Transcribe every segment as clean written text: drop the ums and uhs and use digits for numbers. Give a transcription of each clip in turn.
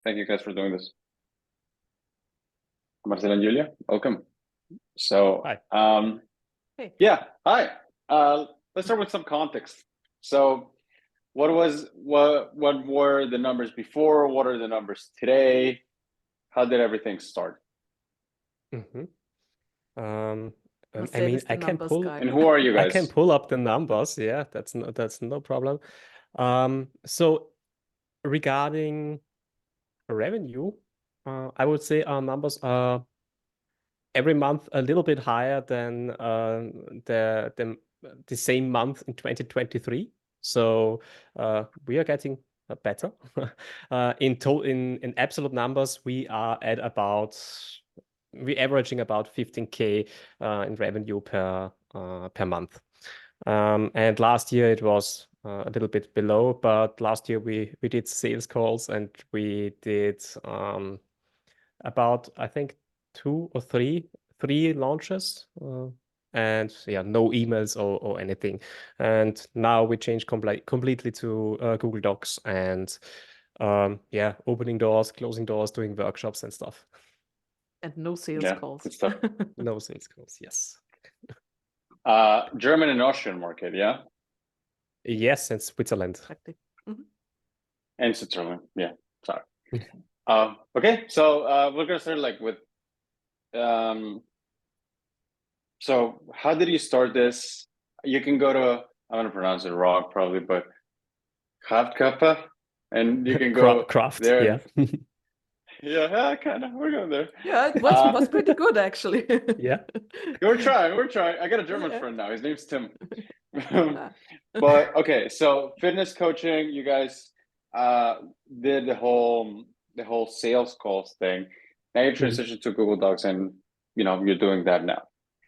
Thank you guys for doing this. Marcelo and Julia, welcome. So, Hi. Hey. Yeah, hi. Let's start with some context. So, what were the numbers before? What are the numbers today? How did everything start? Mm-hmm. Marcel is the I can numbers pull. guy. And who are you I guys? can pull up the numbers. Yeah, that's no problem. So regarding revenue, I would say our numbers are every month a little bit higher than the same month in 2023. So we are getting better. In absolute numbers, we are at about we're averaging about 15K in revenue per month. And last year it was a little bit below, but last year we did sales calls and we did about, I think, two or three launches, and yeah, no emails or anything. And now we changed completely to Google Docs and yeah, opening doors, closing doors, doing workshops and stuff. And no sales Yeah, calls. good stuff. No sales calls, yes. German and Austrian market, yeah? Yes, and Switzerland. Exactly. Mhm. And Switzerland, yeah. Sorry. Okay, so we're gonna start like with so how did you start this? You can go to, I'm gonna pronounce it wrong probably, but Kraftkörper, and you can go Craft, there. yeah. Yeah, kind of. We're going there. Yeah, it was pretty good actually. Yeah. We're trying. I got a German Yeah. friend now. His name's Tim. But okay, so fitness coaching, you guys did the whole sales calls thing. Now you transitioned to Google Docs, and you're doing that now.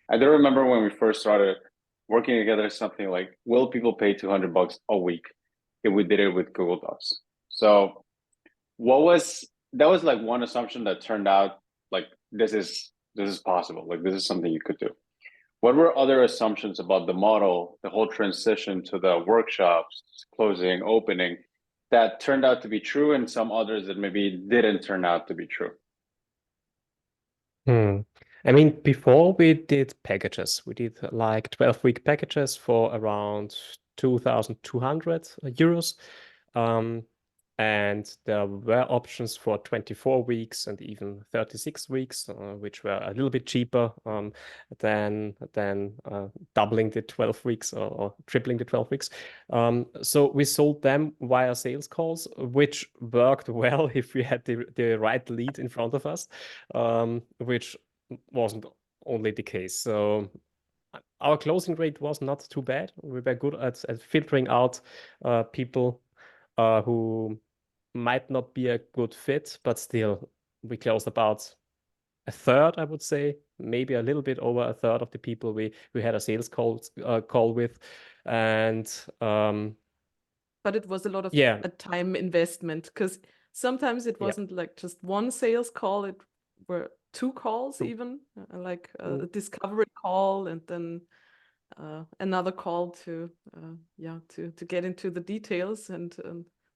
I do remember when we first started working together, something like, will people pay $200 a week if we did it with Google Docs? So that was like one assumption that turned out like this is possible, like this is something you could do. What were other assumptions about the model, the whole transition to the workshops, closing, opening, that turned out to be true, and some others that maybe didn't turn out to be true? I mean, before we did packages, we did like 12-week packages for around 2,200 euros. And there were options for 24 weeks and even 36 weeks, which were a little bit cheaper than doubling the 12 weeks or tripling the 12 weeks. So we sold them via sales calls, which worked well if we had the right lead in front of us, which wasn't only the case. So our closing rate was not too bad. We were good at filtering out people who might not be a good fit, but still we closed about a third, I would say, maybe a little bit over a third of the people we had a sales call with. And but it was a lot of yeah, a time investment, because sometimes it wasn't like just one sales call, it were two calls even, like a discovery call and then another call to get into the details and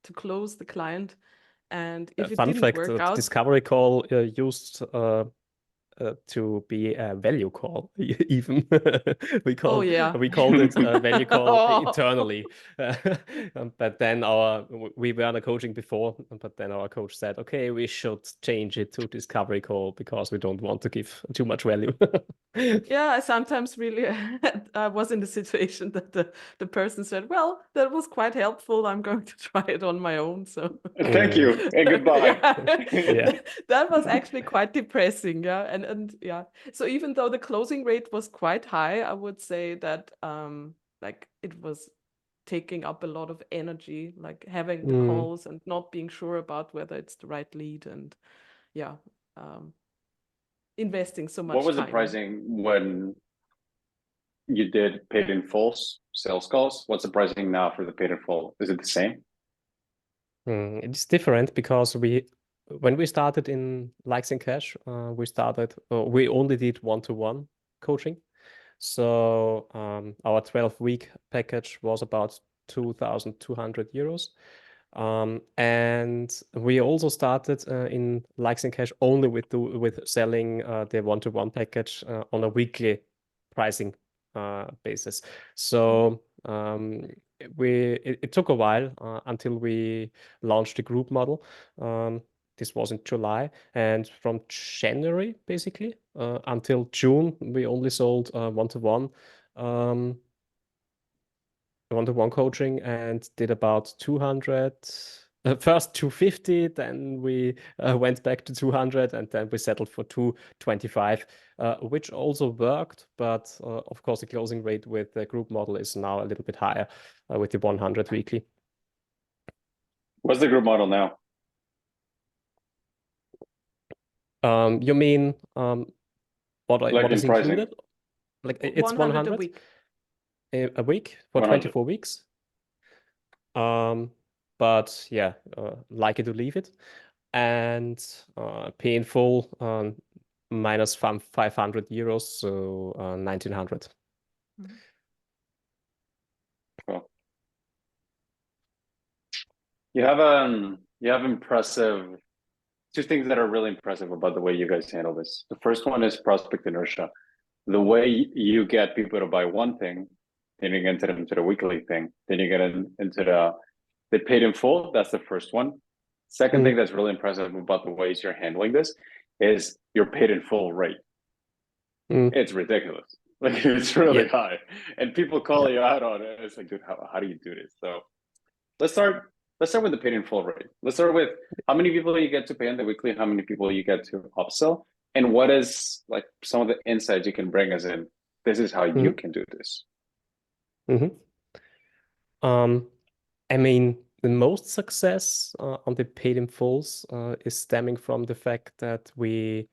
to close the client. And if it fun didn't fact, work the out, discovery call used to be a value call. Even we called it a value call internally. But then we were on a coaching before, but then our coach said, okay, we should change it to discovery call because we don't want to give too much value. Yeah, I sometimes really I was in the situation that the person said, well, that was quite helpful, I'm going to try it on my own. So Thank you and goodbye. Yeah. That was actually quite depressing. Yeah. And yeah, so even though the closing rate was quite high, I would say that like it was taking up a lot of energy, like having the calls and not being sure about whether it's the right lead, and yeah, investing so much time. What was the pricing when you did paid in full sales calls? What's the pricing now for the paid in full? Is it the same? It's different because when we started in Likes and Cash, we only did one-to-one coaching. So our 12-week package was about 2,200 euros. And we also started in Likes and Cash only with selling the one-to-one package on a weekly pricing basis. So it took a while until we launched the group model. This was in July, and from January basically until June, we only sold one-to-one coaching and did about 200. First 250, then we went back to 200, and then we settled for 225, which also worked. But of course, the closing rate with the group model is now a little bit higher with the 100 weekly. What's the group model now? You mean what is included? Like it's 100 a week. A week for 100. 24 weeks. But yeah, like it or leave it. And pay in full minus 500 euros, so 1900. Cool. You have impressive two things that are really impressive about the way you guys handle this. The first one is prospect inertia. The way you get people to buy one thing, then you get into the weekly thing, then you get into the paid in full. That's the first one. Second thing that's really impressive about the ways you're handling this is your paid in full rate. It's ridiculous. Like it's really high, and people call you out on it. It's like, dude, how do you do this? So let's start with the paid in full rate. Let's start with how many people you get to pay in the weekly, how many people you get to upsell, and what is like some of the insights you can bring us in. This is how you can do this. I mean, the most success on the paid in fulls is stemming from the fact that we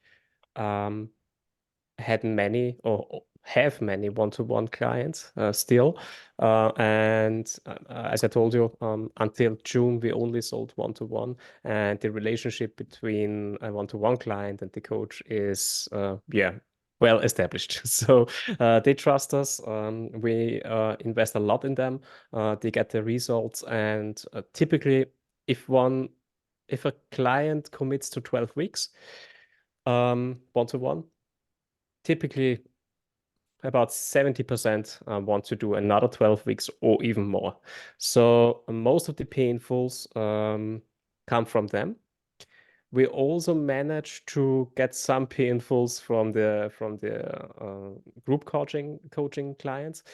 had many or have many one-to-one clients still. And as I told you, until June, we only sold one-to-one. And the relationship between a one-to-one client and the coach is, well established. So they trust us. We invest a lot in them. They get the results. And typically, if a client commits to 12 weeks, one-to-one, typically about 70% want to do another 12 weeks or even more. So most of the painfuls come from them. We also managed to get some painfuls from the group coaching clients.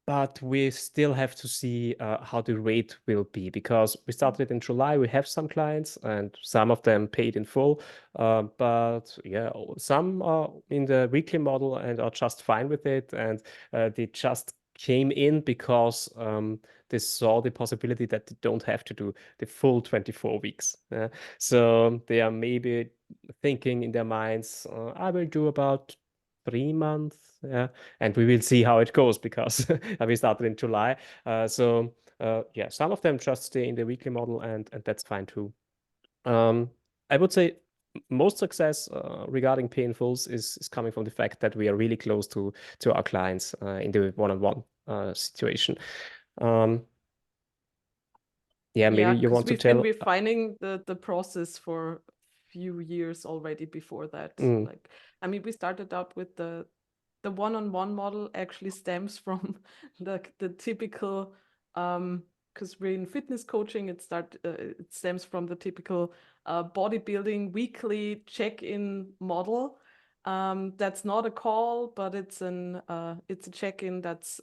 But we still have to see how the rate will be, because we started in July. We have some clients and some of them paid in full. But yeah, some are in the weekly model and are just fine with it. And they just came in because they saw the possibility that they don't have to do the full 24 weeks. So they are maybe thinking in their minds, I will do about 3 months, and we will see how it goes, because we started in July. So some of them just stay in the weekly model, and that's fine too. I would say most success regarding painfuls is coming from the fact that we are really close to our clients in the one-on-one situation. Maybe you want to tell. We've been refining the process for a few years already before that. Like, I mean, we started out with the one-on-one model actually stems from the typical, because we're in fitness coaching, it stems from the typical bodybuilding weekly check-in model. That's not a call, but it's a check-in. That's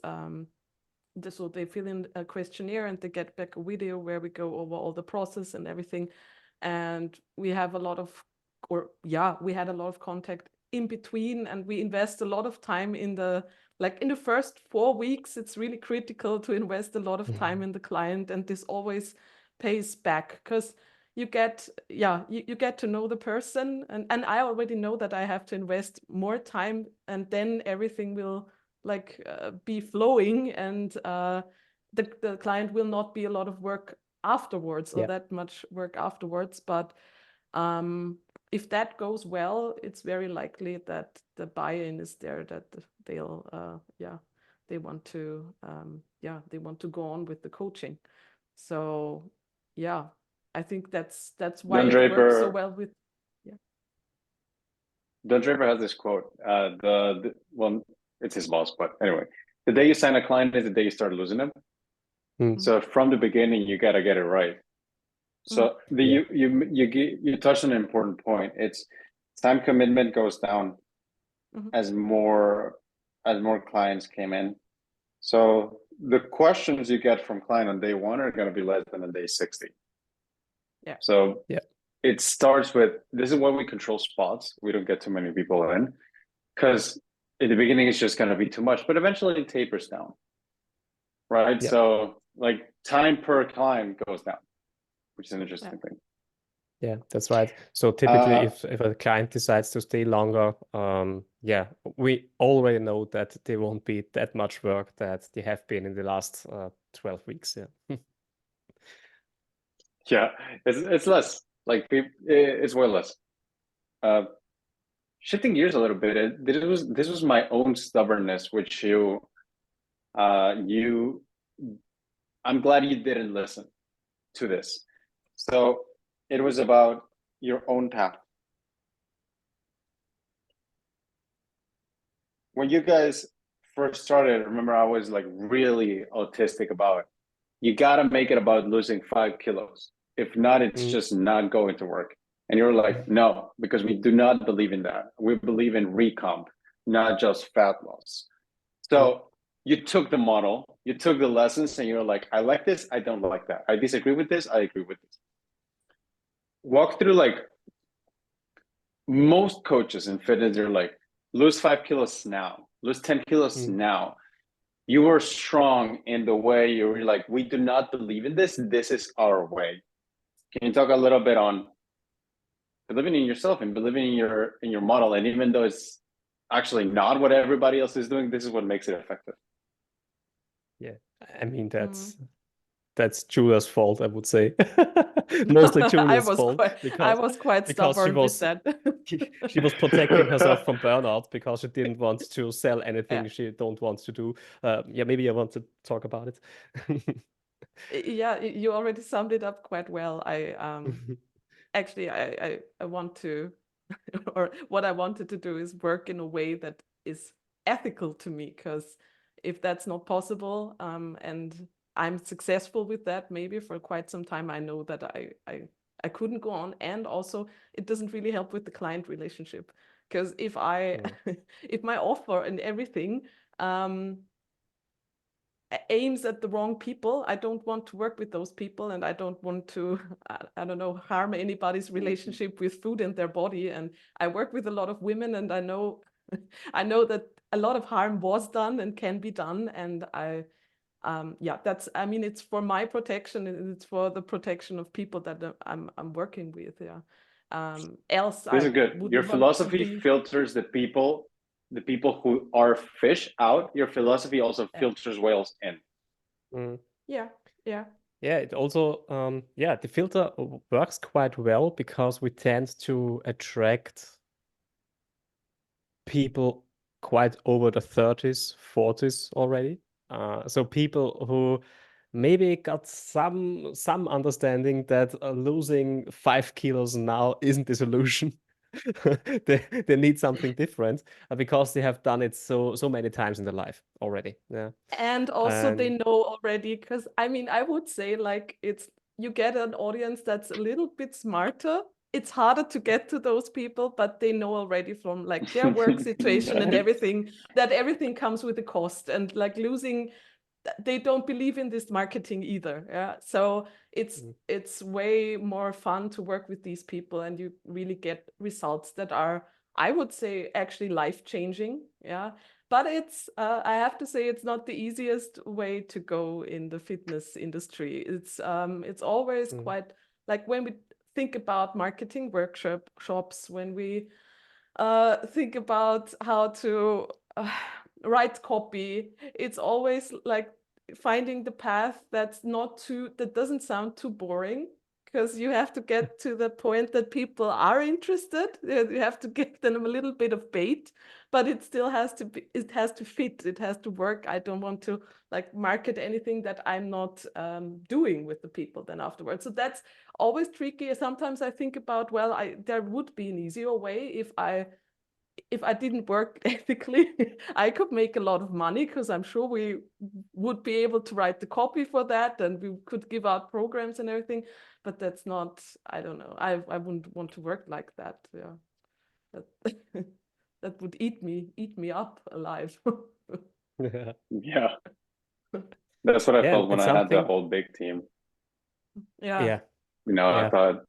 so they fill in a questionnaire and they get back a video where we go over all the process and everything. And we have we had a lot of contact in between, and we invest a lot of time in the first 4 weeks. It's really critical to invest a lot of time in the client, and this always pays back, because you get to know the person, and I already know that I have to invest more time, and then everything will be flowing, and the client will not be a lot of work afterwards, or that much work afterwards. But if that goes well, it's very likely that the buy-in is there, that they'll they want to go on with the coaching. So yeah, I think that's why Don it works so Draper, well with. Don Draper has this quote. Well, it's his boss, but anyway, the day you sign a client is the day you start losing them. Mm. So from the beginning, you got to get it right. So you touched on an important point. It's time commitment goes down as more clients came in. So the questions you get from client on day one are going to be less than on day 60. Yeah. So it starts with, this is why we control spots. We don't get too many people in, because in the beginning it's just going to be too much, but eventually it tapers down, right? So like time per client goes down, which is an interesting thing. Yeah, that's right. So typically, if a client decides to stay longer, we already know that they won't be that much work that they have been in the last 12 weeks. Yeah. Yeah, it's less. Like it's way less. Shifting gears a little bit, this was my own stubbornness, which I'm glad you didn't listen to this. So it was about your own path. When you guys first started, remember I was like really autistic about, you gotta make it about losing 5 kilos. If not, it's just not going to work. And you're like, no, because we do not believe in that. We believe in recomp, not just fat loss. So you took the model, you took the lessons, and you're like, I like this, I don't like that. I disagree with this, I agree with this. Walk through, like, most coaches in fitness, they're like, lose 5 kilos now, lose 10 kilos now. You were strong in the way you were like, we do not believe in this. This is our way. Can you talk a little bit on believing in yourself and believing in your model? And even though it's actually not what everybody else is doing, this is what makes it effective. Yeah, I mean that's Julia's fault, I would say. Mostly Julia's fault I was quite stubborn with that. She was protecting herself from burnout because she didn't want to sell anything she don't want to do. Maybe I want to talk about it. Yeah, you already summed it up quite well. Actually I want to, or what I wanted to do is work in a way that is ethical to me, because if that's not possible, and I'm successful with that maybe for quite some time, I know that I couldn't go on. And also it doesn't really help with the client relationship, because if if my offer and everything aims at the wrong people, I don't want to work with those people, and I don't want to, I don't know, harm anybody's relationship with food and their body. And I work with a lot of women, and I know I know that a lot of harm was done and can be done. And that's, I mean, it's for my protection, and it's for the protection of people that I'm working with. Else This is good. Your philosophy filters the people who are fish out. Your philosophy also filters whales in. Yeah. It also the filter works quite well because we tend to attract people quite over the 30s, 40s already. So people who maybe got some understanding that losing 5 kilos now isn't the solution. they need something different because they have done it so many times in their life already. And also they know already, because I mean, I would say, like, you get an audience that's a little bit smarter. It's harder to get to those people, but they know already from like their work situation and everything, that everything comes with a cost, and like losing, they don't believe in this marketing either. So it's way more fun to work with these people, and you really get results that are, I would say, actually life-changing. But it's I have to say, it's not the easiest way to go in the fitness industry. It's always quite, like, when we think about marketing workshops, when we think about how to write copy, it's always like finding the path that doesn't sound too boring, because you have to get to the point that people are interested. You have to give them a little bit of bait, but it still has to be, it has to fit, it has to work. I don't want to like market anything that I'm not doing with the people then afterwards. So that's always tricky. Sometimes I think about, well, there would be an easier way if I didn't work ethically. I could make a lot of money because I'm sure we would be able to write the copy for that and we could give out programs and everything. But that's not, I don't know. I wouldn't want to work like that. Yeah. That, that would eat me up alive. Yeah. That's what I Yeah, felt when it's I had the something. whole big team. Yeah. You know, Yeah.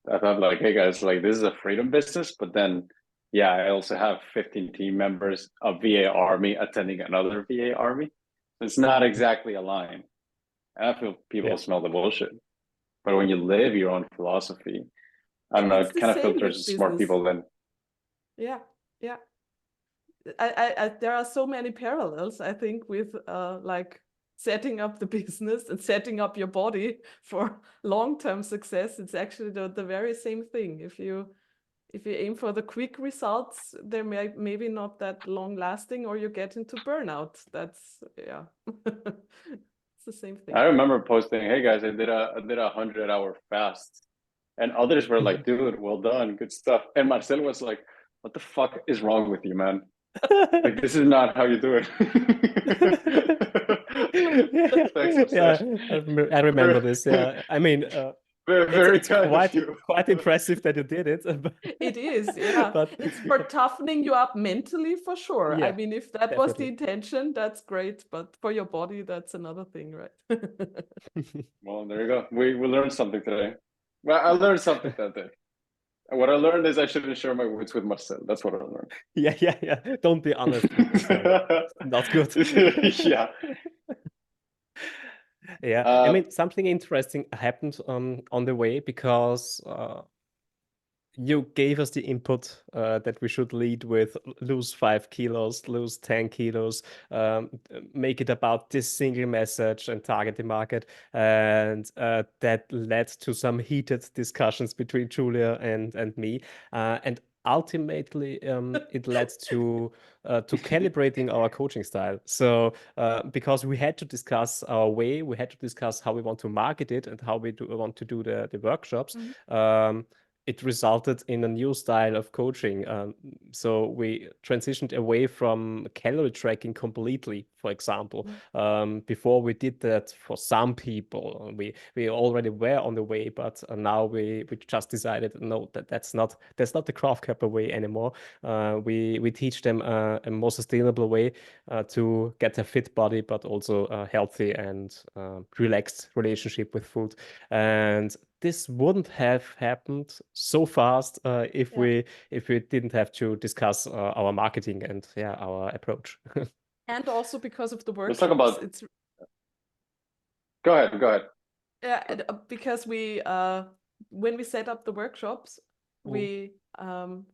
I thought like, hey guys, like this is a freedom business, but then yeah, I also have 15 team members, a VA army attending another VA army. It's not exactly aligned. And I feel people Yeah. smell the bullshit. But when you live your own philosophy, I don't know, It's it the kind of same filters with smart business. people in. Yeah. Yeah. There are so many parallels, I think, with like setting up the business and setting up your body for long-term success. It's actually the very same thing. If you aim for the quick results, they're maybe not that long lasting, or you get into burnout. That's yeah. It's the same thing. I remember posting, hey guys, I did a 100-hour fast. And others were like, dude, well done, good stuff. And Marcel was like, what the fuck is wrong with you, man? Like, this is not how you do it. Thanks, Yeah, Marcel. I remember this. Yeah, I mean, Very it's kind of you. quite impressive that you did it. It is, yeah. But It's for toughening you up mentally for sure. I yeah, mean, if that was the definitely. intention, that's great. But for your body, that's another thing, right? Well, there you go. We learned something today. Well, I learned something that day. And what I learned is I shouldn't share my wits with Marcel. That's what I learned. Yeah. Don't be honest with yourself. Not good. Yeah. Yeah, I mean, something interesting happened on the way because you gave us the input that we should lead with lose 5 kilos, lose 10 kilos, make it about this single message and target the market. And that led to some heated discussions between Julia and me. And ultimately, it led to calibrating our coaching style. So because we had to discuss our way, we had to discuss how we want to market it and how we want to do the workshops. It resulted in a new style of coaching. So we transitioned away from calorie tracking completely, for example. Before we did that for some people, we already were on the way, but now we just decided, no, that's not the Craft Kappa way anymore. We teach them a more sustainable way to get a fit body, but also a healthy and relaxed relationship with food. And this wouldn't have happened so fast if Yeah. we didn't have to discuss our marketing and our approach. And also because of the Let's talk workshops, about. it's Go ahead. yeah, because we when we set up the workshops, we one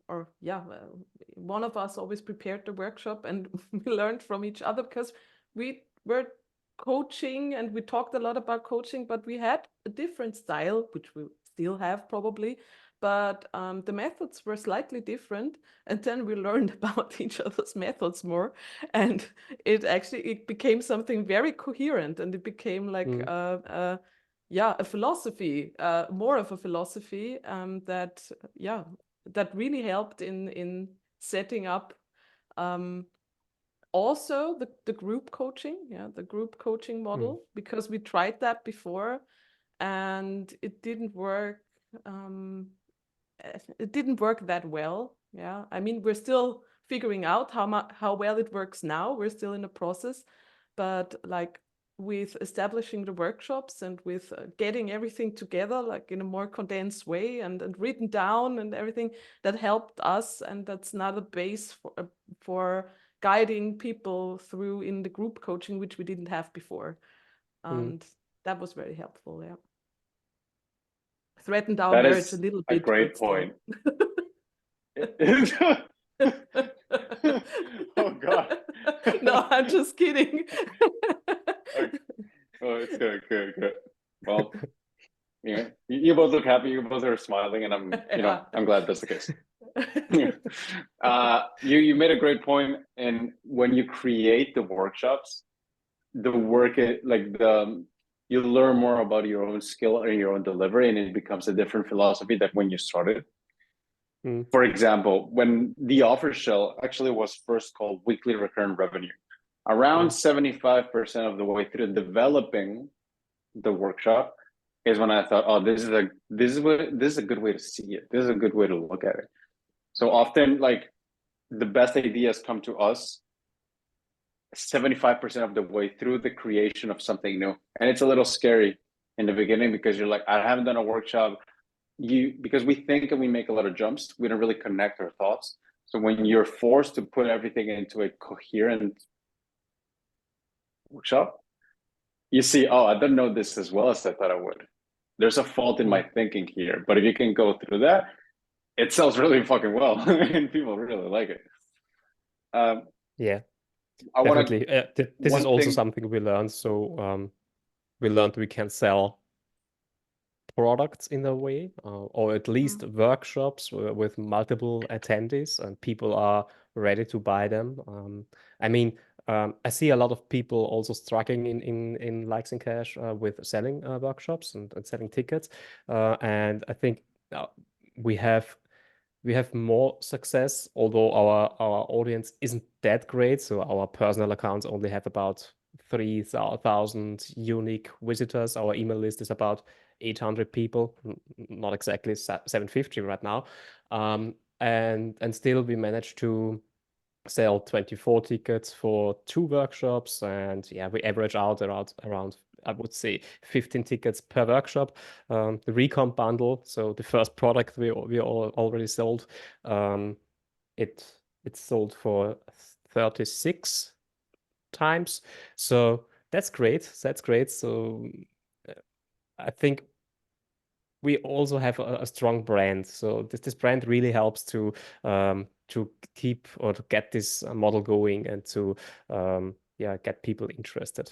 of us always prepared the workshop and we learned from each other because we were coaching and we talked a lot about coaching, but we had a different style, which we still have probably, but the methods were slightly different. And then we learned about each other's methods more, and it became something very coherent, and it became like a philosophy, more of a philosophy that really helped in setting up also the group coaching, the group coaching model, because we tried that before and it didn't work. It didn't work that well. Yeah, I mean, we're still figuring out how well it works now. We're still in the process, but like with establishing the workshops and with getting everything together like in a more condensed way and written down and everything, that helped us, and that's not a base for guiding people through in the group coaching, which we didn't have before, and that was very helpful. Yeah, threatened our That marriage a is little a bit, great but still. point. Oh God. No, I'm just kidding. Okay. Oh, it's good. Well, You both look happy. You both are smiling, and I'm glad that's the case. You made a great point, and when you create the workshops, the work you learn more about your own skill and your own delivery, and it becomes a different philosophy than when you started. For example, when the offer shell actually was first called weekly recurrent revenue, around 75% of the way through developing the workshop is when I thought, oh, this is a good way to see it. This is a good way to look at it. So often, like, the best ideas come to us 75% of the way through the creation of something new. And it's a little scary in the beginning because you're like, I haven't done a workshop. Because we think and we make a lot of jumps, we don't really connect our thoughts. So when you're forced to put everything into a coherent workshop, you see, oh, I don't know this as well as I thought I would. There's a fault in my thinking here. But if you can go through that, it sells really fucking well and people really like it. Yeah, I want definitely. This is also something we learned. So we learned we can sell products in a way, or at least workshops with multiple attendees, and people are ready to buy them. I mean, I see a lot of people also struggling in Likes and Cash with selling workshops and selling tickets, and I think we have more success, although our audience isn't that great. So our personal accounts only have about 3,000 unique visitors. Our email list is about 800 people, not exactly 750 right now. And still we managed to sell 24 tickets for 2 workshops, and yeah, we average out around I would say 15 tickets per workshop. The Recomp bundle, so the first product we all already sold, it's sold for 36 times. So that's great. So I think we also have a strong brand. So this brand really helps to keep or to get this model going and to get people interested.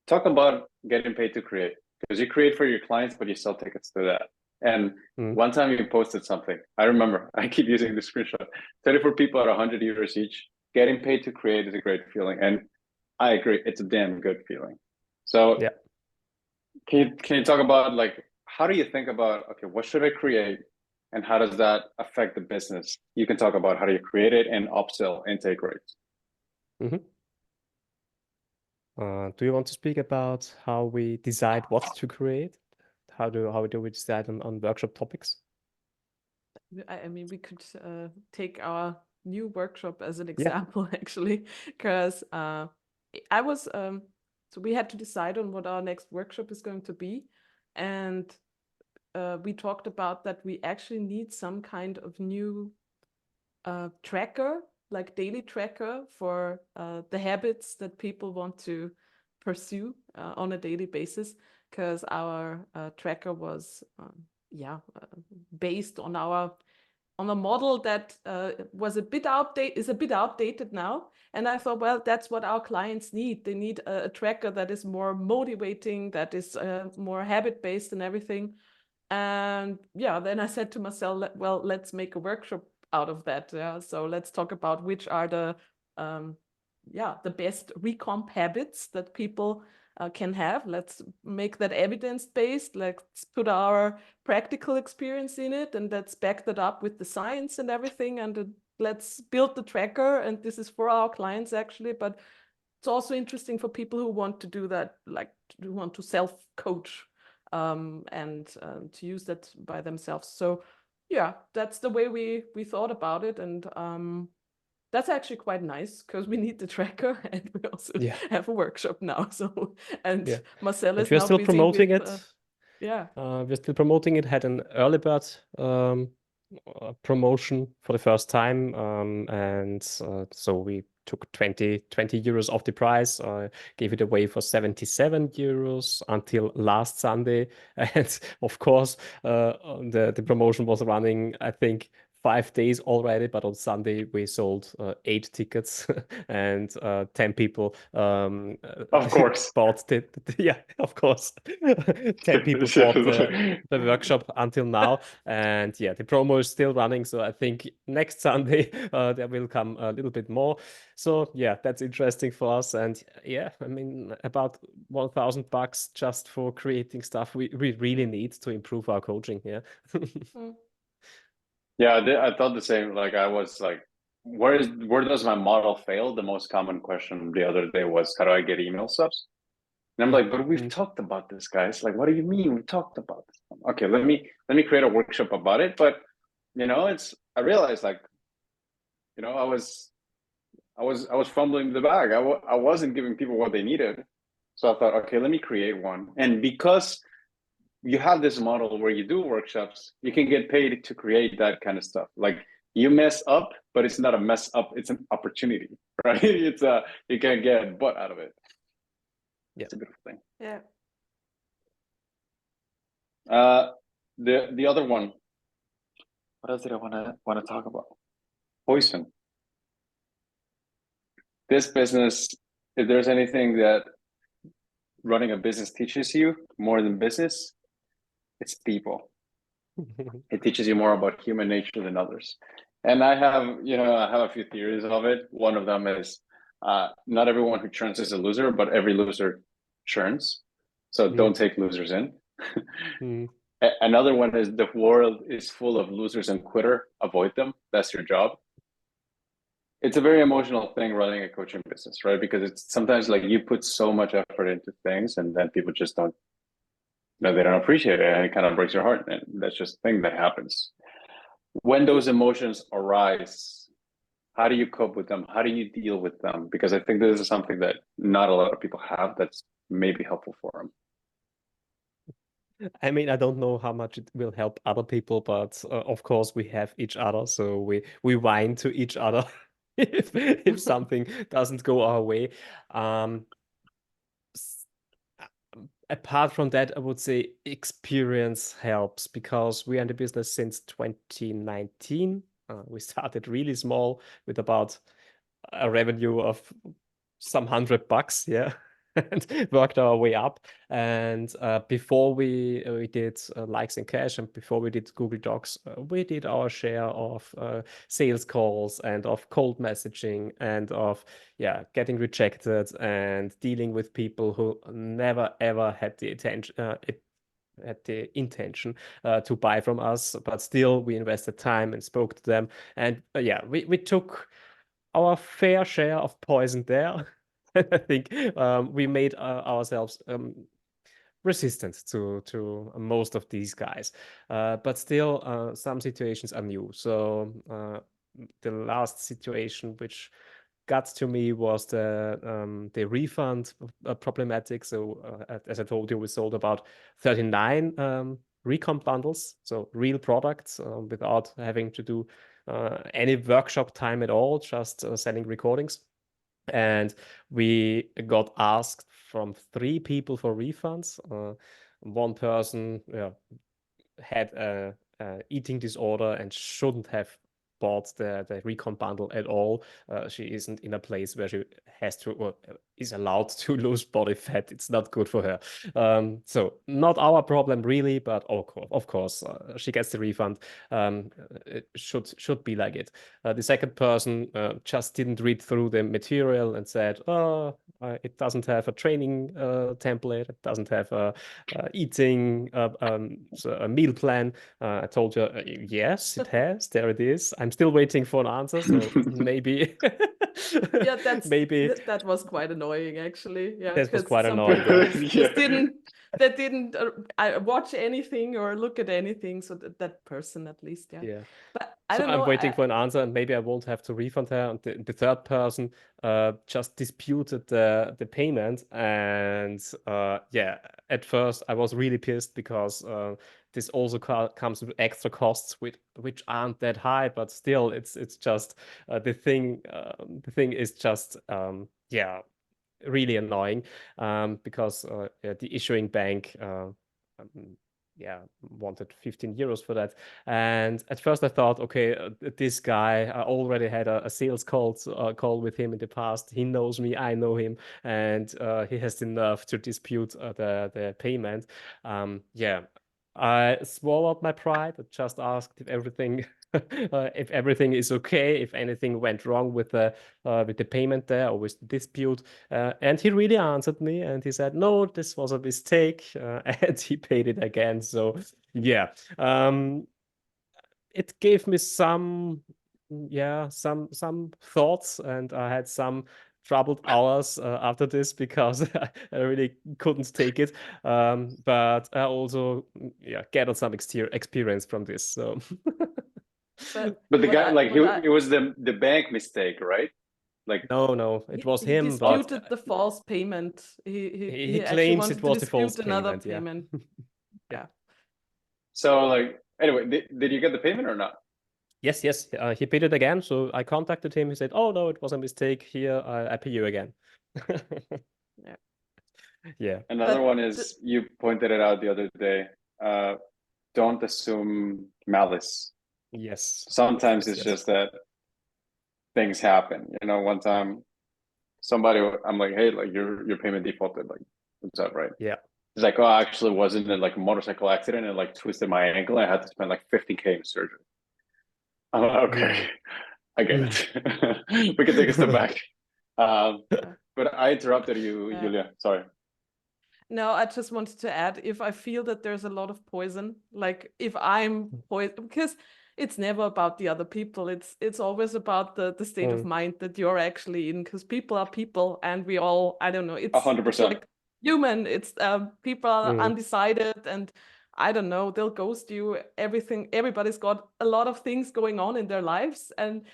Talk about getting paid to create, because you create for your clients, but you sell tickets to that. And one time you posted something, I remember, I keep using the screenshot, 34 people at 100 euros each. Getting paid to create is a great feeling. And I agree, it's a damn good feeling. So yeah. Can you talk about, like, how do you think about, okay, what should I create and how does that affect the business? You can talk about how do you create it and upsell intake rates. Do you want to speak about how we decide what to create? How do we decide on workshop topics? I mean, we could take our new workshop as an example, actually, because I was so we had to decide on what our next workshop is going to be, and we talked about that we actually need some kind of new tracker, like daily tracker for the habits that people want to pursue on a daily basis, because our tracker was based on a model that is a bit outdated now. And I thought, well, that's what our clients need. They need a tracker that is more motivating, that is more habit-based and everything. And then I said to myself, well, let's make a workshop out of that. So let's talk about which are the best recomp habits that people can have. Let's make that evidence-based. Let's put our practical experience in it, and let's back that up with the science and everything. And let's build the tracker. And this is for our clients, actually, but it's also interesting for people who want to do that, like who want to self-coach and to use that by themselves. So yeah, that's the way we thought about it. And that's actually quite nice, because we need the tracker and we also have a workshop now. So Marcel is we're now still busy promoting with, it. We're still promoting it. Had an early bird promotion for the first time, and so we took 20 euros off the price, gave it away for 77 euros until last Sunday. And of course, the promotion was running, I think, 5 days already, but on Sunday we sold 8 tickets and 10 people Of course. bought yeah, of course. 10 people bought the workshop until now, and yeah, the promo is still running. So I think next Sunday there will come a little bit more. So yeah, that's interesting for us. And yeah, I mean, about $1,000 just for creating stuff we really need to improve our coaching. Yeah. Yeah, I thought the same. Like I was like, where does my model fail? The most common question the other day was, how do I get email subs? And I'm like, but we've talked about this, guys. Like, what do you mean we talked about this? Okay, let me create a workshop about it. But I realized like, I was fumbling the bag. I wasn't giving people what they needed. So I thought, okay, let me create one. And because you have this model where you do workshops, you can get paid to create that kind of stuff. Like you mess up, but it's not a mess up, it's an opportunity, right? You can get butt out of it. Yeah. It's a beautiful thing. Yeah. The other one, what else did I want to talk about? Poison. This business, if there's anything that running a business teaches you more than business, it's people. It teaches you more about human nature than others. And I have a few theories of it. One of them is not everyone who churns is a loser, but every loser churns. So don't take losers in. Another one is the world is full of losers and quitter. Avoid them. That's your job. It's a very emotional thing running a coaching business, right? Because it's sometimes like you put so much effort into things and then people just don't, they don't appreciate it and it kind of breaks your heart. And that's just a thing that happens. When those emotions arise, how do you cope with them? How do you deal with them? Because I think this is something that not a lot of people have that's maybe helpful for them. I mean, I don't know how much it will help other people, but of course we have each other, so we whine to each other if something doesn't go our way. Apart from that, I would say experience helps because we are in the business since 2019. We started really small with about a revenue of some $100, yeah, and worked our way up. And before we did likes and cash, and before we did Google Docs, we did our share of sales calls and of cold messaging and of getting rejected and dealing with people who never ever had the intention to buy from us, but still we invested time and spoke to them. And we took our fair share of poison there. I think we made ourselves resistant to most of these guys, but still some situations are new. So the last situation which got to me was the refund problematic. So as I told you, we sold about 39 recomp bundles, so real products without having to do any workshop time at all, just selling recordings. And we got asked from 3 people for refunds. One person had a eating disorder and shouldn't have bought the recon bundle at all. She isn't in a place where she has to or is allowed to lose body fat. It's not good for her. So not our problem really, but of course she gets the refund. It should be like it. The second person just didn't read through the material and said, "Oh, it doesn't have a training template. It doesn't have a eating so a meal plan." I told her, yes, it has. There it is. I'm still waiting for an answer, so maybe. Yeah, maybe that was quite annoying, actually. Yeah, this was because quite some annoying. people Yeah. just didn't watch anything or look at anything. So that person, at least, yeah. Yeah. But I So don't I'm know. waiting for an answer, and maybe I won't have to refund her. And the third person just disputed the payment, and at first I was really pissed because this also comes with extra costs, which aren't that high, but still, it's just the thing. The thing is just really annoying because the issuing bank wanted 15 euros for that. And at first I thought, okay, this guy, I already had a sales call with him in the past. He knows me, I know him, and he has the nerve to dispute the payment. I swallowed my pride. I just asked if everything is okay, if anything went wrong with the payment there or with the dispute. And he really answered me, and he said, "No, this was a mistake," and he paid it again. So yeah, it gave me some thoughts, and I had some troubled hours after this because I really couldn't take it. But I also gathered some experience from this. So But But the what guy, I like, what I it was the bank mistake, right? Like, no, it was he him, but disputed the false payment. he He actually claims wanted it to was the false dispute another payment. Yeah. payment. Yeah. so, like, anyway, did you get the payment or not? Yes. He paid it again. So I contacted him. He said, "Oh no, it was a mistake. Here, I pay you again." Yeah. Yeah. Another one But is, you pointed it out the other day. Don't assume malice. Yes. Sometimes it's just that things happen. You know, one time I'm like, "Hey, like your payment defaulted. Like, what's up, right?" Yeah. It's like, "Oh, actually, wasn't it like a motorcycle accident and like twisted my ankle? I had to spend like 50K in surgery." I'm like, "Okay, I get it. We can take a step back." But I interrupted you, Yeah. Julia. Sorry. No, I just wanted to add, if I feel that there's a lot of poison, like if I'm poison, because it's never about the other people. It's always about the state of mind that you're actually in, because people are people, and we all, I don't know, it's 100%. like human. It's people are undecided, and I don't know, they'll ghost you. Everybody's got a lot of things going on in their lives, and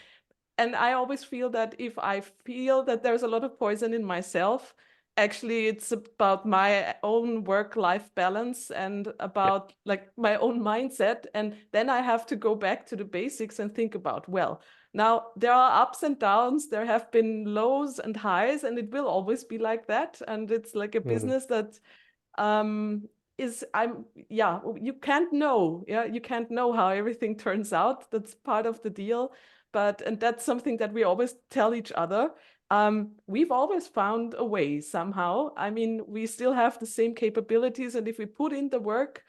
I always feel that if I feel that there's a lot of poison in myself, actually it's about my own work-life balance and about like my own mindset. And then I have to go back to the basics and think about, well, now there are ups and downs, there have been lows and highs, and it will always be like that. And it's like a business that you can't know. You can't know how everything turns out. That's part of the deal. And that's something that we always tell each other. We've always found a way somehow. I mean, we still have the same capabilities, and if we put in the work,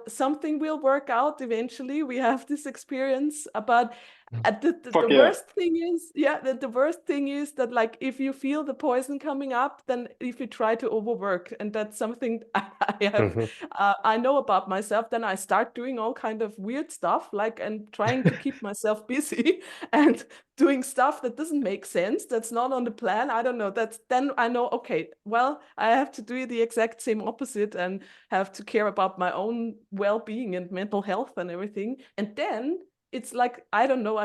something will work out eventually. We have this experience, but the worst thing is, the worst thing is that, like, if you feel the poison coming up, then if you try to overwork, and that's something I know about myself, then I start doing all kind of weird stuff, like, and trying to keep myself busy and doing stuff that doesn't make sense, that's not on the plan. I don't know. Then I know, okay, well, I have to do the exact same opposite and have to care about my own well-being and mental health and everything. And then it's like, I don't know,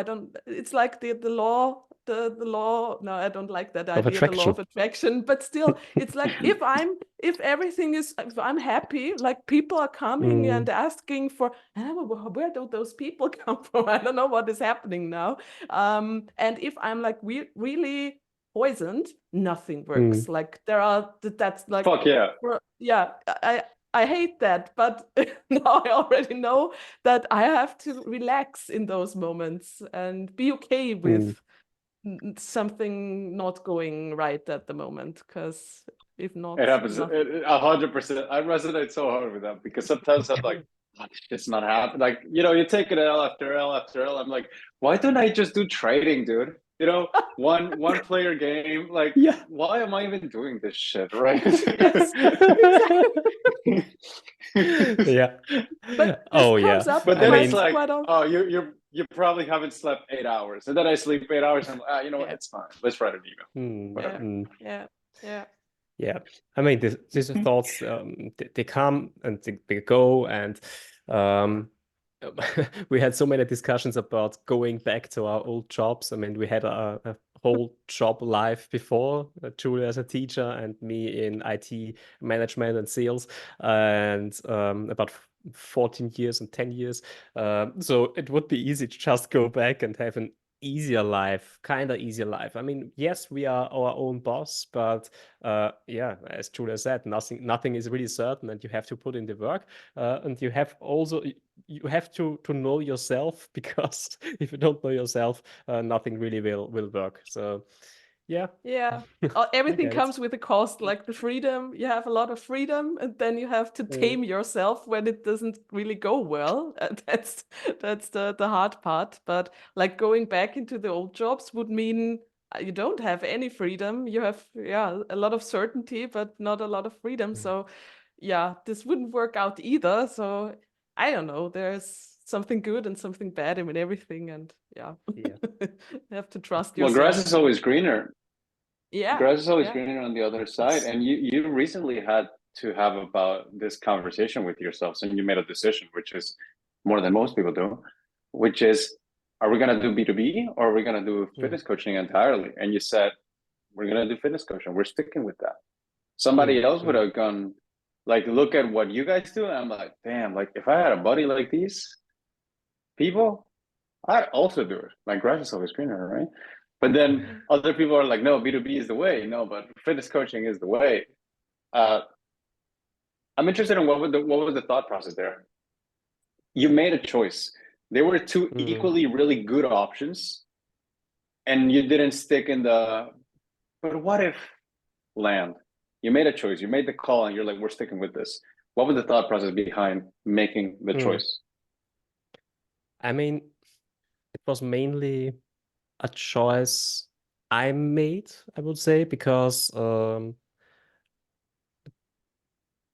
it's like the law, the law, no, I don't like that idea, the law of attraction, but still, it's like, if I'm happy, like, people are coming and asking for, where do those people come from? I don't know what is happening now. And if I'm like really poisoned, nothing works. Like, that's like, fuck yeah. I hate that, but now I already know that I have to relax in those moments and be okay with something not going right at the moment, because if not, It happens 100%. I resonate so hard with that, because sometimes I'm like, oh, this shit's not happening. Like, you know, you take it L after L after L. I'm like, why don't I just do trading, dude? You know, one player game. Like, why am I even doing this shit, right? Yes, exactly. Yeah. But this comes up. But then it's like, quite often. oh, you probably haven't slept 8 hours, and then I sleep 8 hours, and I'm like, you know what, it's fine. Let's write an email. Whatever. Yeah. I mean, these thoughts, they come and they go, and we had so many discussions about going back to our old jobs. I mean, we had a whole job life before, Julia as a teacher and me in IT management and sales, and about 14 years and 10 years. So it would be easy to just go back and have an easier life, kind of easier life. I mean, yes, we are our own boss, but yeah, as Julia said, nothing is really certain, and you have to put in the work, and you have also you have to know yourself, because if you don't know yourself, nothing really will work. So yeah, Yeah. I Everything get it. comes with a cost, like the freedom. You have a lot of freedom, and then you have to tame yourself when it doesn't really go well. That's the hard part. But like going back into the old jobs would mean you don't have any freedom. You have, yeah, a lot of certainty, but not a lot of freedom. So yeah, this wouldn't work out either. So I don't know. There's something good and something bad in everything, and yeah, Yeah. you have to trust Well, grass yourself. is always greener. Yeah, Grass is always yeah. greener on the other side. Yes. And you recently had to have about this conversation with yourselves, and you made a decision, which is more than most people do, which is, are we going to do B2B, or are we going to do fitness coaching entirely? And you said, we're going to do fitness coaching. We're sticking with that. Somebody else would have gone, like, look at what you guys do. And I'm like, damn, like if I had a buddy like these people, I'd also do it. Like grass is always greener, right? But then other people are like, no, B2B is the way. No, but fitness coaching is the way. I'm interested in what was the thought process there? You made a choice. There were two equally really good options, and you didn't stick in the, but what if land? You made a choice. You made the call, and you're like, we're sticking with this. What was the thought process behind making the choice? I mean, it was mainly a choice I made, I would say, because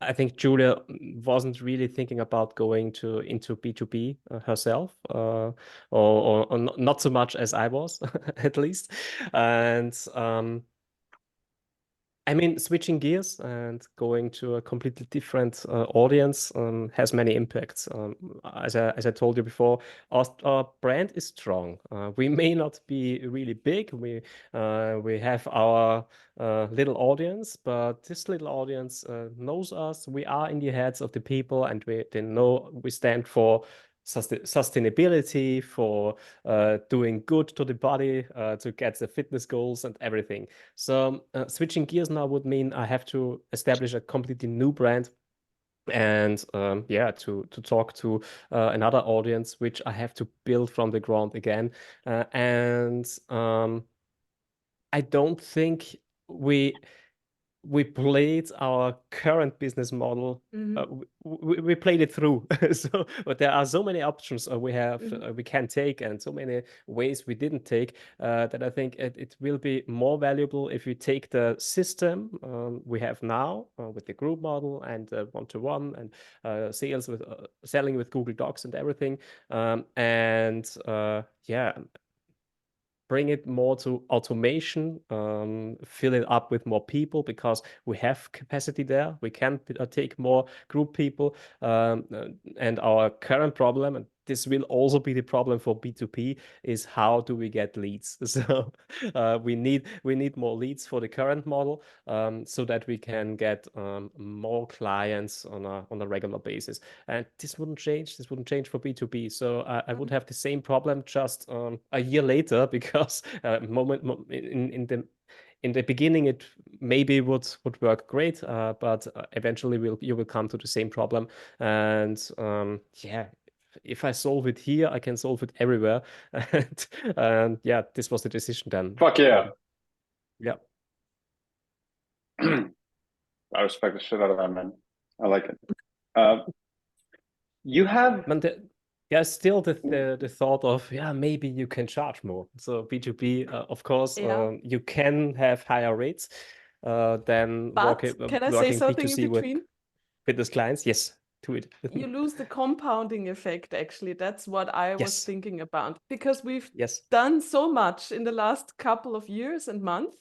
I think Julia wasn't really thinking about going into B2B herself, or not so much as I was, at least. And I mean, switching gears and going to a completely different audience has many impacts. As I told you before, our brand is strong. We may not be really big. We have our little audience, but this little audience knows us. We are in the heads of the people, and they know we stand for sustainability, for doing good to the body, to get the fitness goals and everything. So switching gears now would mean I have to establish a completely new brand, and yeah, to talk to another audience, which I have to build from the ground again. And I don't think we played our current business model. We played it through. So, but there are so many options we can take, and so many ways we didn't take, that I think it will be more valuable if we take the system we have now with the group model and one-to-one and selling with Google Docs and everything, and yeah, bring it more to automation, fill it up with more people, because we have capacity there. We can take more group people, and our current problem, and this will also be the problem for B2B, is how do we get leads? So we need more leads for the current model, so that we can get more clients on a regular basis. And this wouldn't change. This wouldn't change for B2B. So I would have the same problem just a year later, because in the beginning it maybe would work great, but eventually you will come to the same problem. And yeah, if I solve it here, I can solve it everywhere. And yeah, this was the decision then. Fuck yeah. Yeah. I respect the shit out of that, man. I like it. You have There's still the thought of, yeah, maybe you can charge more. So B2B, of course, Yeah. you can have higher rates than But can I say working something in B2C with between? fitness clients. Yes, to it. You lose the compounding effect, actually. That's what I was Yes, thinking about, because we've yes. done so much in the last couple of years and months,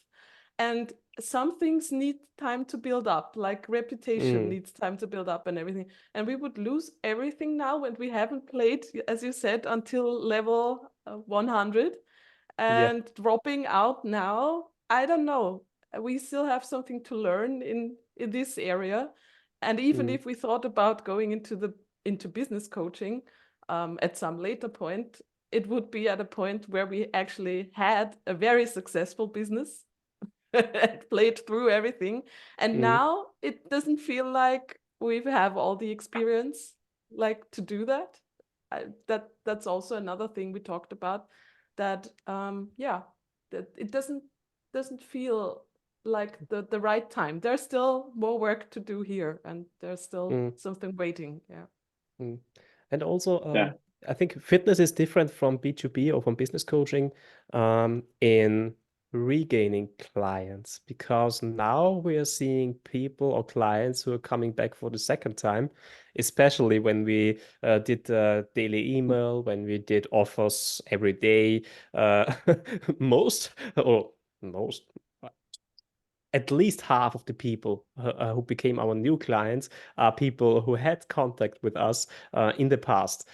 and some things need time to build up, like reputation needs time to build up and everything. And we would lose everything now, and we haven't played, as you said, until level 100. Yeah. And dropping out now, I don't know. We still have something to learn in this area. And even if we thought about going into business coaching at some later point, it would be at a point where we actually had a very successful business and played through everything. And now it doesn't feel like we have all the experience like to do that. That's also another thing we talked about, that that it doesn't feel like the right time. There's still more work to do here, and there's still something waiting. And also, Yeah. I think fitness is different from B2B or from business coaching in regaining clients, because now we are seeing people or clients who are coming back for the second time, especially when we did daily email, when we did offers every day. Most at least half of the people who became our new clients are people who had contact with us in the past.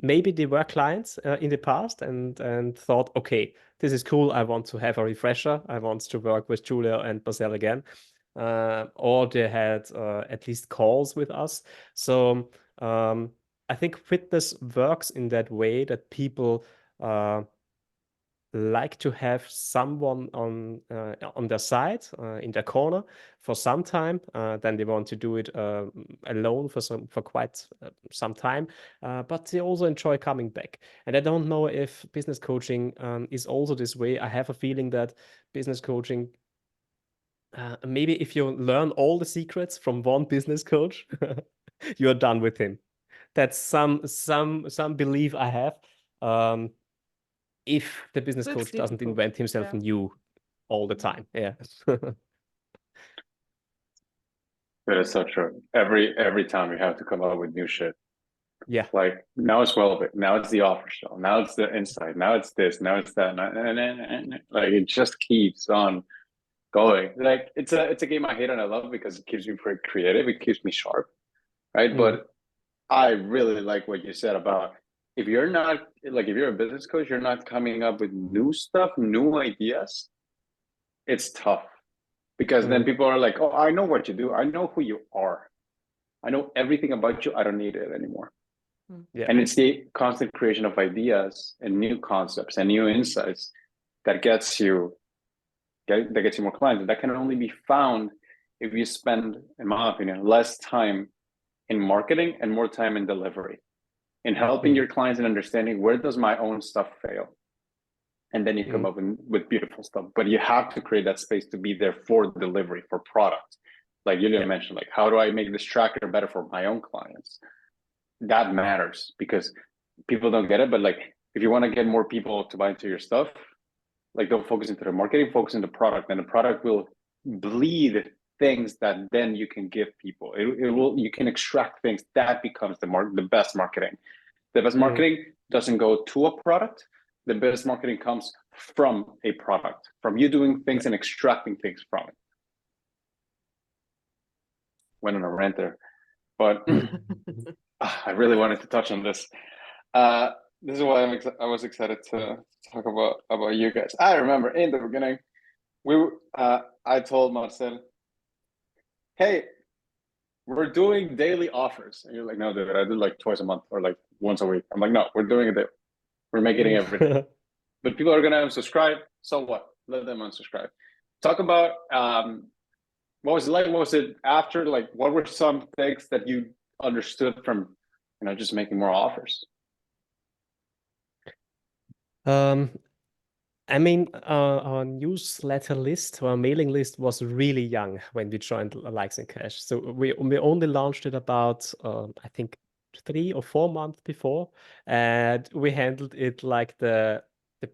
Maybe they were clients in the past and thought, okay, this is cool. I want to have a refresher. I want to work with Julia and Marcel again. Or they had at least calls with us. So I think fitness works in that way, that people like to have someone on their side, in their corner for some time. Then they want to do it alone for quite some time, but they also enjoy coming back. And I don't know if business coaching is also this way. I have a feeling that business coaching, maybe if you learn all the secrets from one business coach, you're done with him. That's some belief I have. If the business It's coach doesn't difficult. invent himself new all the time. Yeah. That is so true. Every time we have to come up with new shit. Yeah. Like now it's Welbeck, now it's the offer show, now it's the insight, now it's this, now it's that, and like it just keeps on going. Like it's a game I hate and I love because it keeps me pretty creative, it keeps me sharp, right? But I really like what you said about if you're a business coach, you're not coming up with new stuff, new ideas, it's tough. Because then people are like, oh, I know what you do, I know who you are, I know everything about you, I don't need it anymore. Yeah. And it's the constant creation of ideas and new concepts and new insights that gets you more clients. And that can only be found if you spend, in my opinion, less time in marketing and more time in delivery, in helping your clients and understanding where does my own stuff fail. And then you come up with beautiful stuff. But you have to create that space to be there for delivery, for product. Like Julia mentioned, like, how do I make this tracker better for my own clients? That matters because people don't get it. But like, if you want to get more people to buy into your stuff, like don't focus into the marketing, focus on the product, and the product will bleed things that then you can give people. You can extract things that becomes the best marketing. The best marketing doesn't go to a product. The best marketing comes from a product, from you doing things and extracting things from it. Went on a rant there, but I really wanted to touch on this. This is why I was excited to talk about you guys. I remember in the beginning, I told Marcel, "Hey, we're doing daily offers," and you're like, "No, dude, I do like twice a month or like once a week." I'm like, "No, we're doing it. We're making it every day." But people are gonna unsubscribe. So what? Let them unsubscribe. Talk about what was it like? What was it after? Like, what were some things that you understood from, just making more offers? I mean, our newsletter list, our mailing list was really young when we joined Likes and Cash. So we only launched it about, I think, 3 or 4 months before, and we handled it like the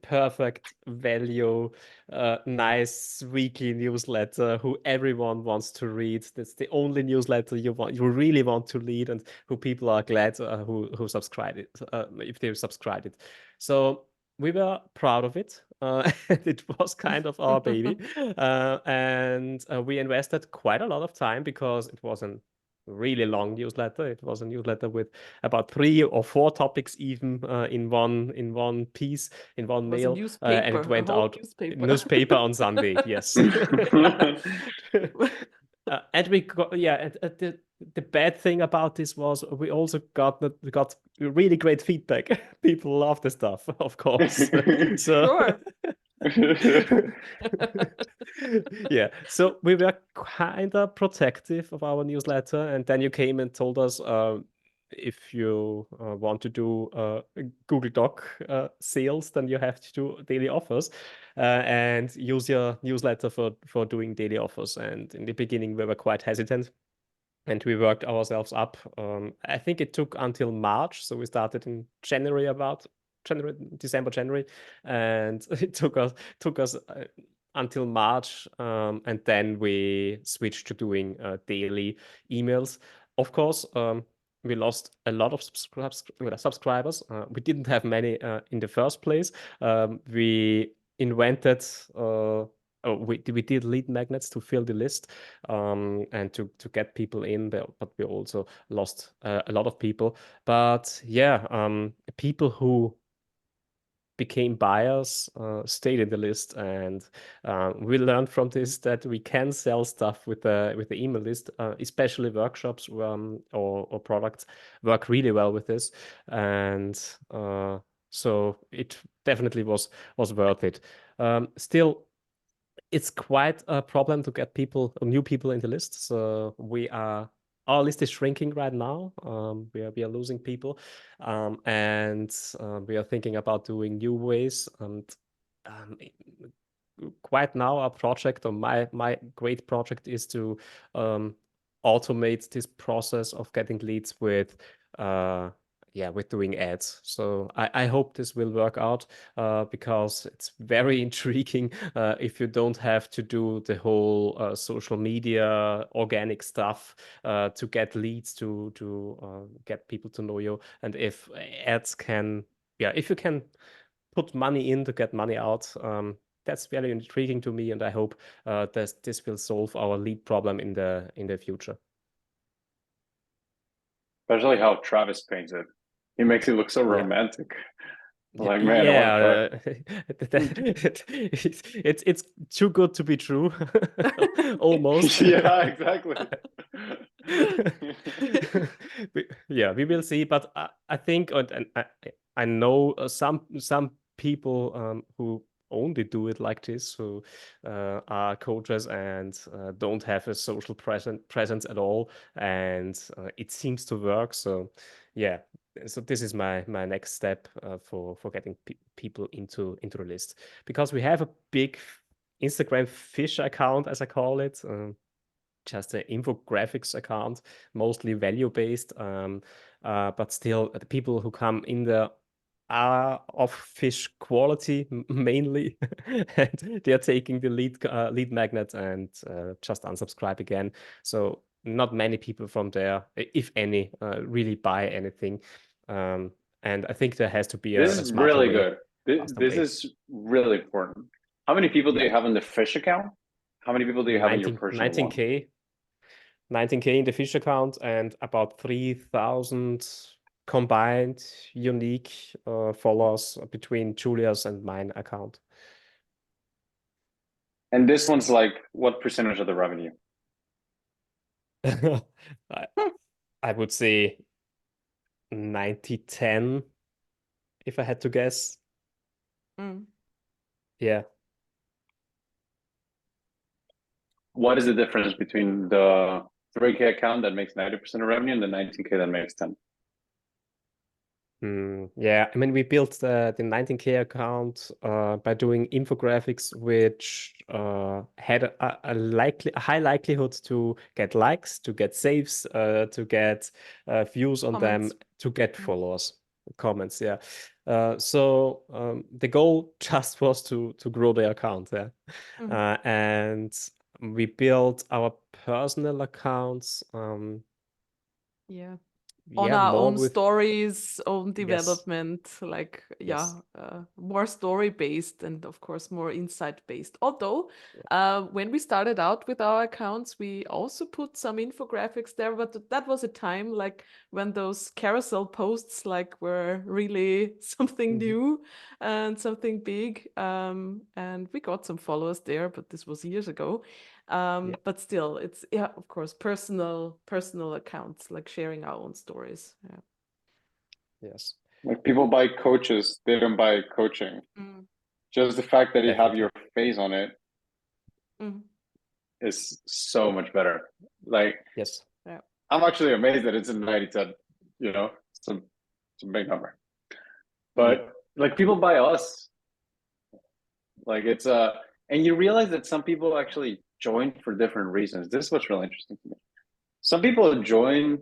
perfect value, nice weekly newsletter who everyone wants to read. That's the only newsletter you really want to read, and who people are glad who subscribe it, if they subscribe it. So we were proud of it. It was kind of our baby. And we invested quite a lot of time because it was a really long newsletter. It was a newsletter with about 3 or 4 topics even in one piece, in one mail. And it went out newspaper on Sunday, yes. And we got the bad thing about this was we also got really great feedback. People love the stuff, of course. So Sure. yeah, so we were kind of protective of our newsletter, and then you came and told us if you want to do Google Doc sales, then you have to do daily offers and use your newsletter for doing daily offers. And in the beginning, we were quite hesitant, and we worked ourselves up. I think it took until March, so we started in January, about December, January, and it took us until March, and then we switched to doing daily emails. Of course, we lost a lot of subscribers. We didn't have many in the first place. We invented. We did lead magnets to fill the list and to get people in, but we also lost a lot of people. But yeah, people who became buyers stayed in the list, and we learned from this that we can sell stuff with the email list, especially workshops or products work really well with this, and so it definitely was worth it. Still, it's quite a problem to get new people in the list. So our list is shrinking right now. We are losing people, and we are thinking about doing new ways. And um, quite now, our project, or my great project, is to automate this process of getting leads with with doing ads. So I hope this will work out because it's very intriguing if you don't have to do the whole social media organic stuff to get leads, to get people to know you. And if ads can, if you can put money in to get money out, that's very intriguing to me, and I hope that this will solve our lead problem in the future. Especially how Travis paints it. He makes it look so romantic. Like, man, I want to try. It's too good to be true. Almost. Yeah, exactly. We will see, but I think, and I know some people who only do it like this, who are coaches and don't have a social presence at all, and it seems to work. So yeah, so this is my next step for getting people into the list, because we have a big Instagram fish account, as I call it. Just an infographics account, mostly value based, but still the people who come in there are of fish quality mainly, and they are taking the lead magnet and just unsubscribe again. So not many people from there, if any, really buy anything. And I think there has to be This a is smarter really way. good. This Way. is really important. How many people do you have in the fish account? How many people do you have in your personal one? 19K in the fish account, and about 3,000 combined unique followers between Julia's and mine account. And this one's like what percentage of the revenue? I would say 90-10, if I had to guess. Yeah. What is the difference between the 3K account that makes 90% of revenue and the 19K that makes 10? Yeah, I mean, we built the 19K account by doing infographics, which had a high likelihood to get likes, to get saves, to get views on Comments. them, to get followers, comments. Yeah. So the goal just was to grow the account. Yeah. And we built our personal accounts. On our more own with stories, own Yes. development, like Yes. more story based and of course more insight based. Although when we started out with our accounts, we also put some infographics there, but that was a time like when those carousel posts like were really something new and something big, and we got some followers there, but this was years ago. But still, it's, yeah, of course, personal accounts, like sharing our own stories. Yeah. Yes. Like people buy coaches, they don't buy coaching. Mm. Just the fact that you have Definitely. your face on it Mm. is so much better. Like Yes. Yeah. I'm actually amazed that it's in 9010, you know, it's a big number. But like people buy us, like it's and you realize that some people actually join for different reasons. This is what's really interesting to me. Some people join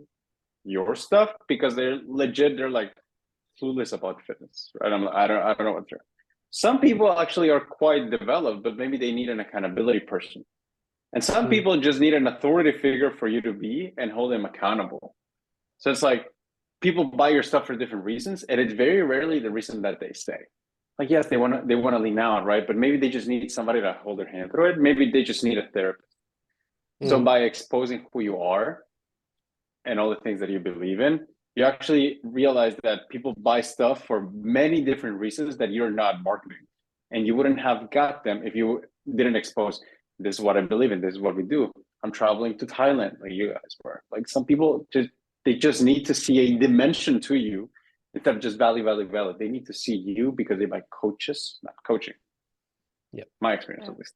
your stuff because they're legit, they're like clueless about fitness, right? I don't know what they're. Some people actually are quite developed, but maybe they need an accountability person. And some people just need an authority figure for you to be and hold them accountable. So it's like people buy your stuff for different reasons, and it's very rarely the reason that they stay. Like yes, they want to lean out, right? But maybe they just need somebody to hold their hand through it. Maybe they just need a therapist. So by exposing who you are and all the things that you believe in, you actually realize that people buy stuff for many different reasons that you're not marketing. And you wouldn't have got them if you didn't expose, this is what I believe in, this is what we do. I'm traveling to Thailand, like you guys were. Like some people they just need to see a dimension to you instead of just value. They need to see you because they buy coaches, not coaching. Yeah. My experience Yeah. at least.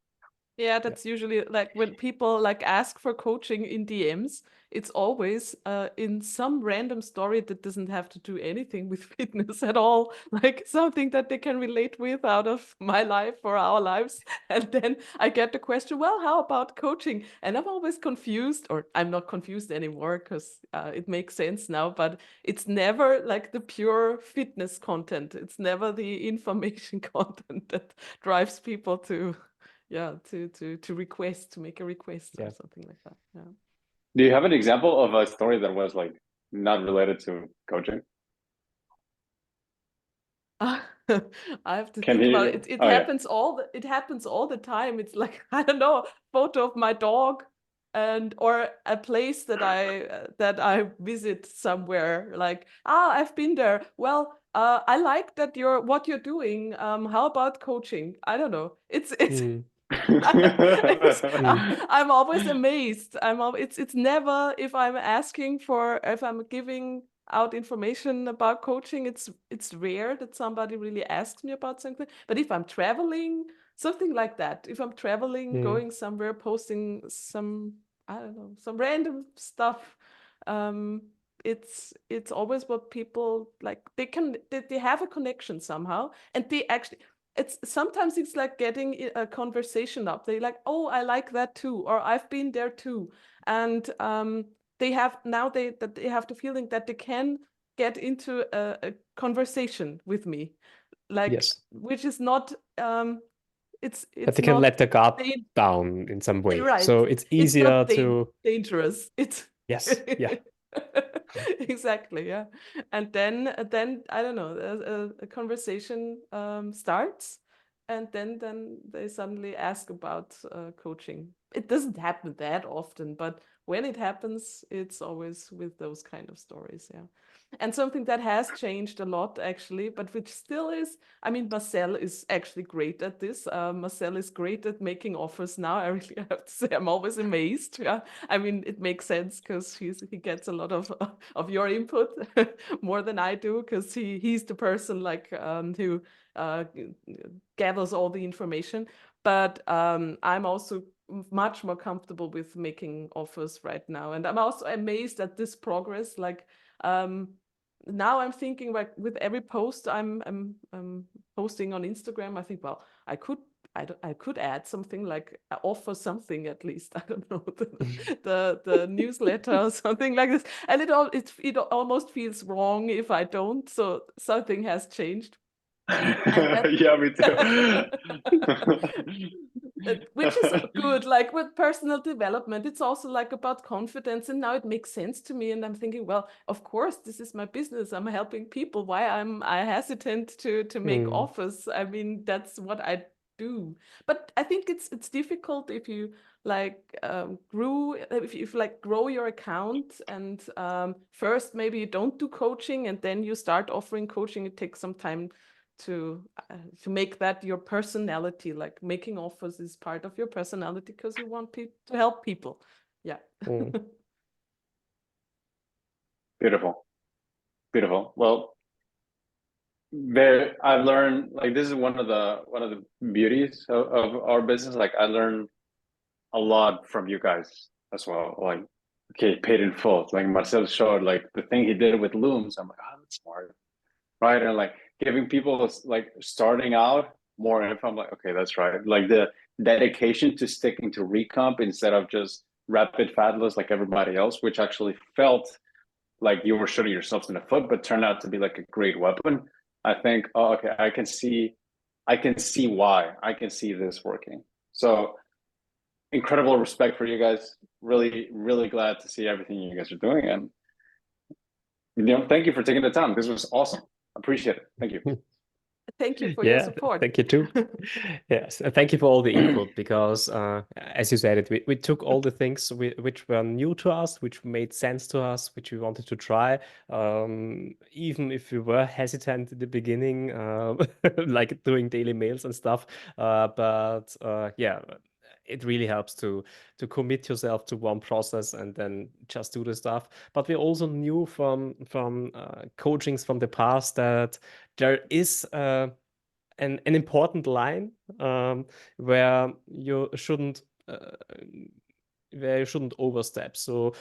Yeah, that's usually like when people like ask for coaching in DMs, it's always in some random story that doesn't have to do anything with fitness at all, like something that they can relate with out of my life or our lives. And then I get the question, well, how about coaching? And I'm always confused, or I'm not confused anymore because it makes sense now, but it's never like the pure fitness content. It's never the information content that drives people to request, to make a request or something like that. Yeah. Do you have an example of a story that was like not related to coaching? I have to Can think about he? it. It Oh yeah. happens all the time. It's like, I don't know, photo of my dog and or a place that I visit somewhere, like, I've been there. Well, I like that what you're doing. How about coaching? I don't know. It's I'm always amazed. It's never, if I'm asking for, if I'm giving out information about coaching, it's rare that somebody really asks me about something. But if I'm traveling, something like that, if I'm traveling, going somewhere, posting some, I don't know, some random stuff, it's always what people like. They have a connection somehow, and they actually, sometimes it's like getting a conversation up. They like, oh, I like that too, or I've been there too. And they have the feeling that they can get into a conversation with me, like, which is not it's That they can not let the guard down in some way. right. So it's It's easier not to dangerous. It's yes, yeah. exactly, yeah. And then I don't know, a conversation starts, and then they suddenly ask about coaching. It doesn't happen that often, but when it happens, it's always with those kind of stories, yeah. And something that has changed a lot, actually, but which still is, I mean, Marcel is actually great at this. Marcel is great at making offers now. I really have to say, I'm always amazed. Yeah, I mean, it makes sense because he gets a lot of your input more than I do, because he's the person like who gathers all the information. But I'm also much more comfortable with making offers right now, and I'm also amazed at this progress. Like now I'm thinking, like, with every post I'm posting on Instagram, I think, well, I could add something, like offer something at least. I don't know, the newsletter or something like this. And it almost feels wrong if I don't. So something has changed. Yeah, me too. Which is good. Like with personal development, it's also like about confidence, and now it makes sense to me. And I'm thinking, well, of course, this is my business. I'm helping people. Why I hesitant to make offers? I mean, that's what I do. But I think it's difficult if you like grow your account, and first maybe you don't do coaching, and then you start offering coaching. It takes some time to make that your personality. Like making offers is part of your personality because you want to help people. Yeah. Beautiful. Beautiful. Well, I've learned, like, this is one of the beauties of our business. Like, I learned a lot from you guys as well. Like, okay, paid in full. Like Marcel showed, like the thing he did with looms. I'm like, oh, that's smart, right? And like giving people like starting out more info. I'm like, okay, that's right. Like the dedication to sticking to recomp instead of just rapid fabulous like everybody else, which actually felt like you were shooting yourselves in the foot, but turned out to be like a great weapon. I think, oh, okay, I can see why. I can see this working. So incredible respect for you guys. Really, really glad to see everything you guys are doing. And, thank you for taking the time. This was awesome. Appreciate it. Thank you. Thank you for your support. Thank you too. Yes, and thank you for all the input because, as you said, we took all the things which were new to us, which made sense to us, which we wanted to try, even if we were hesitant at the beginning, like doing daily mails and stuff. But yeah, it really helps to commit yourself to one process and then just do the stuff. But we also knew from coachings from the past that there is an important line where you shouldn't overstep. So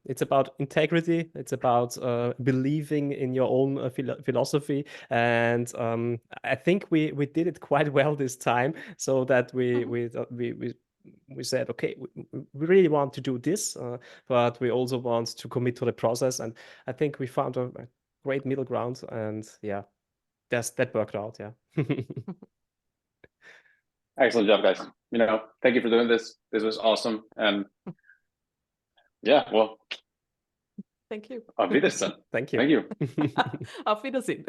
it's about integrity. It's about believing in your own philosophy, and I think we did it quite well this time. So that we said, okay, we really want to do this, but we also want to commit to the process. And I think we found a great middle ground. And yeah, that worked out. Yeah. Excellent job, guys. Thank you for doing this. This was awesome. And yeah, well, thank you. Auf Wiedersehen. Thank you. Thank you. Auf Wiedersehen.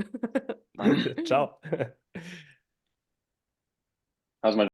Ciao. How's my